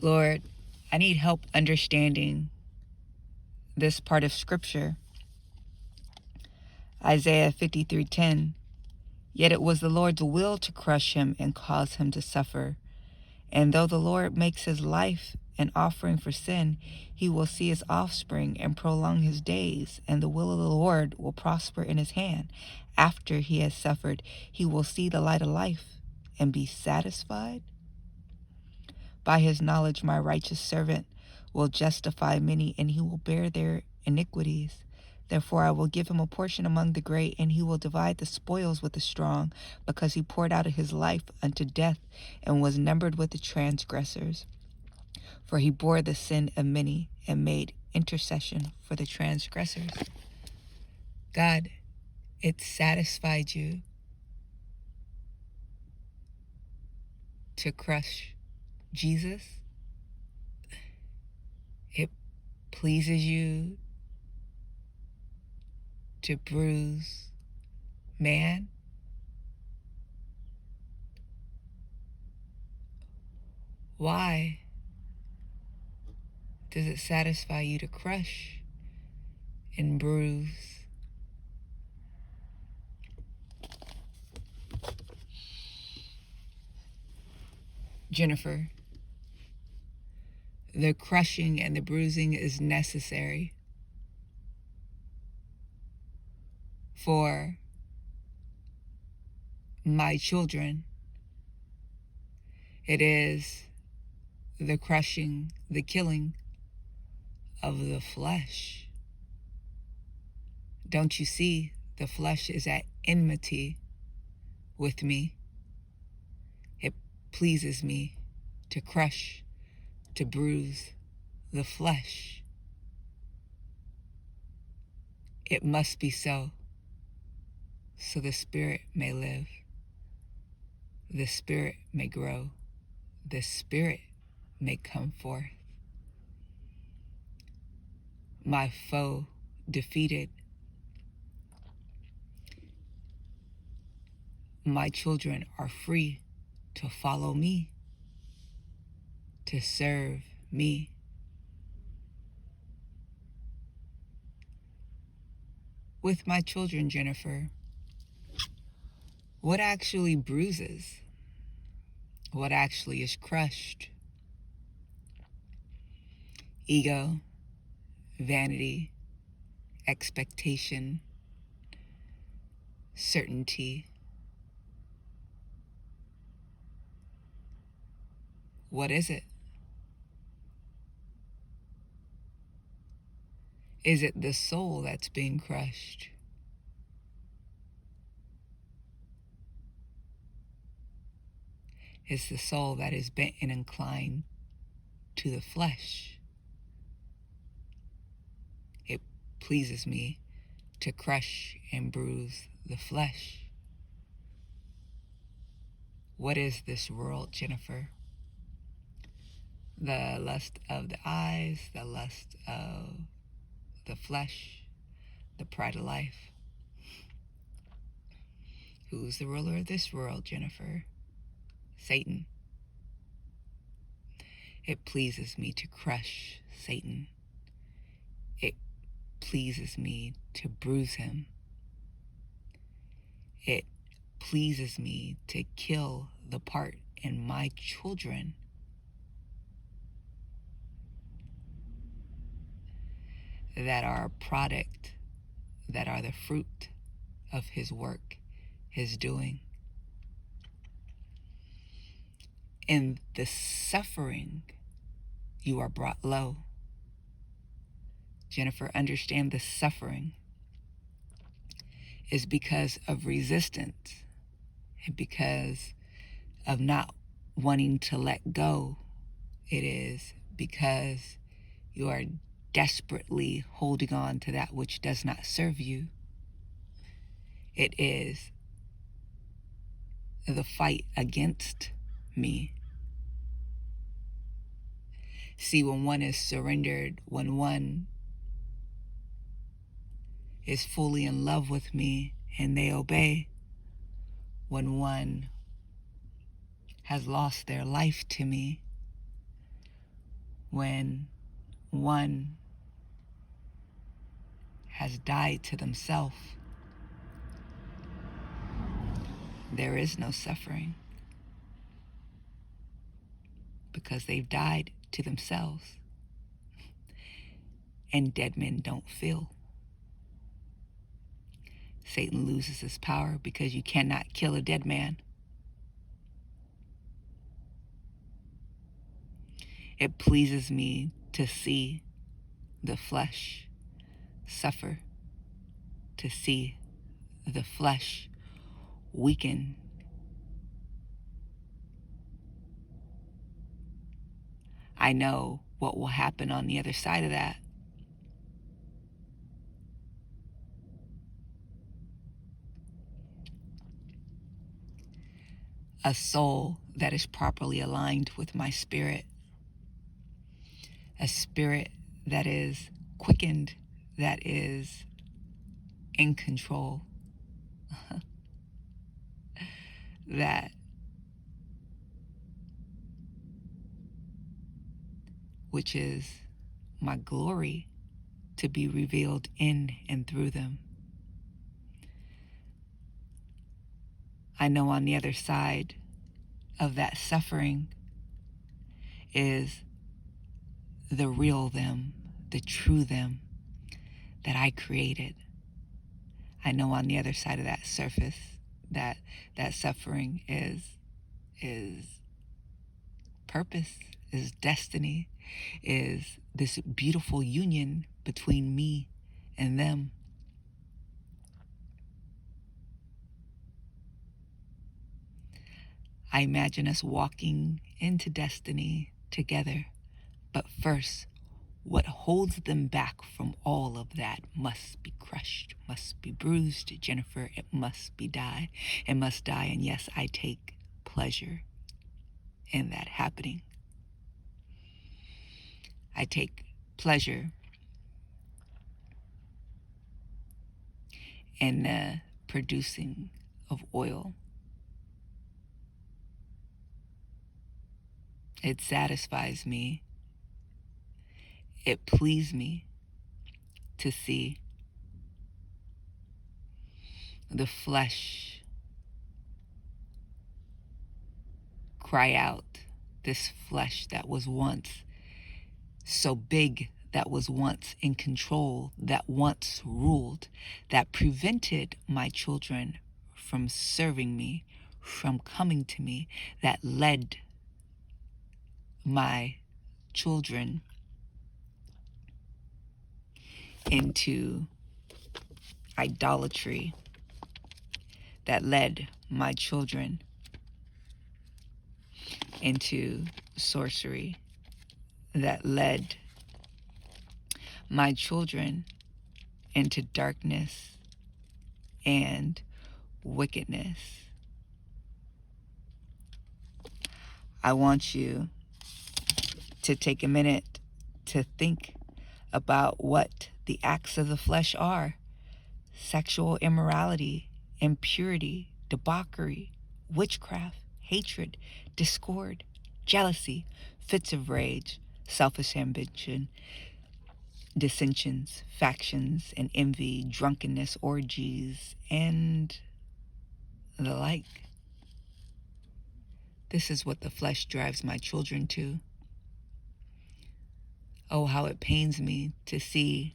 Lord, I need help understanding this part of Scripture. Isaiah 53:10. Yet it was the Lord's will to crush him and cause him to suffer. And though the Lord makes his life an offering for sin, he will see his offspring and prolong his days, and the will of the Lord will prosper in his hand. After he has suffered, he will see the light of life and be satisfied. By his knowledge, my righteous servant will justify many, and he will bear their iniquities. Therefore, I will give him a portion among the great, and he will divide the spoils with the strong, because he poured out his life unto death and was numbered with the transgressors. For he bore the sin of many and made intercession for the transgressors. God, it satisfied you to crush Jesus. It pleases you to bruise man. Why does it satisfy you to crush and bruise? Jennifer, the crushing and the bruising is necessary for my children. It is the crushing, the killing of the flesh. Don't you see? The flesh is at enmity with me. It pleases me to crush, to bruise the flesh. It must be so the spirit may live, the spirit may grow, the spirit may come forth. My foe defeated. My children are free to follow me, to serve me. With my children, Jennifer, what actually bruises? What actually is crushed? Ego, vanity, expectation, certainty. What is it? Is it the soul that's being crushed? It's the soul that is bent and inclined to the flesh. It pleases me to crush and bruise the flesh. What is this world, Jennifer? The lust of the eyes, the lust of the flesh, the pride of life. Who's the ruler of this world, Jennifer? Satan. It pleases me to crush Satan. It pleases me to bruise him. It pleases me to kill the part in my children that are a product, that are the fruit of his work, his doing. In the suffering, you are brought low. Jennifer, understand the suffering is because of resistance and because of not wanting to let go. It is because you are desperately holding on to that which does not serve you. It is the fight against me. See, when one is surrendered, when one is fully in love with me and they obey, when one has lost their life to me, when one has died to themselves, there is no suffering because they've died to themselves, and dead men don't feel. Satan loses his power because you cannot kill a dead man. It pleases me to see the flesh suffer, to see the flesh weaken. I know what will happen on the other side of that. A soul that is properly aligned with my spirit, a spirit that is quickened, that is in control, that which is my glory to be revealed in and through them. I know on the other side of that suffering is the real them, the true them that I created. I know on the other side of that surface that suffering is purpose, is destiny, is this beautiful union between me and them. I imagine us walking into destiny together, but first, what holds them back from all of that must be crushed, must be bruised, Jennifer. It must be die. It must die. And yes, I take pleasure in that happening. I take pleasure in the producing of oil. It satisfies me. It pleases me to see the flesh cry out, this flesh that was once so big, that was once in control, that once ruled, that prevented my children from serving me, from coming to me, that led my children into idolatry, that led my children into sorcery, that led my children into darkness and wickedness. I want you to take a minute to think about what the acts of the flesh are: sexual immorality, impurity, debauchery, witchcraft, hatred, discord, jealousy, fits of rage, selfish ambition, dissensions, factions, and envy, drunkenness, orgies, and the like. This is what the flesh drives my children to. Oh, how it pains me to see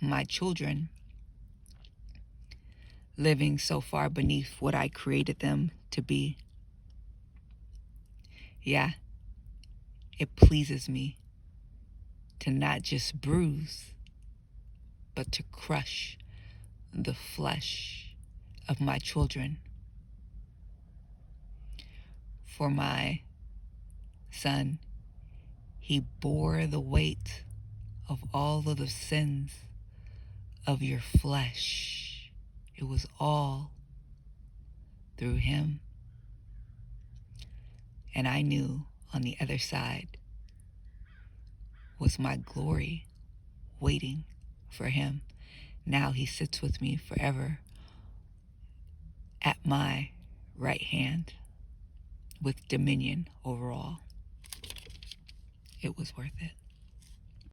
my children living so far beneath what I created them to be. Yeah, it pleases me to not just bruise, but to crush the flesh of my children. For my son, he bore the weight of all of the sins of your flesh. It was all through him. And I knew on the other side was my glory waiting for him. Now he sits with me forever at my right hand with dominion over all. It was worth it.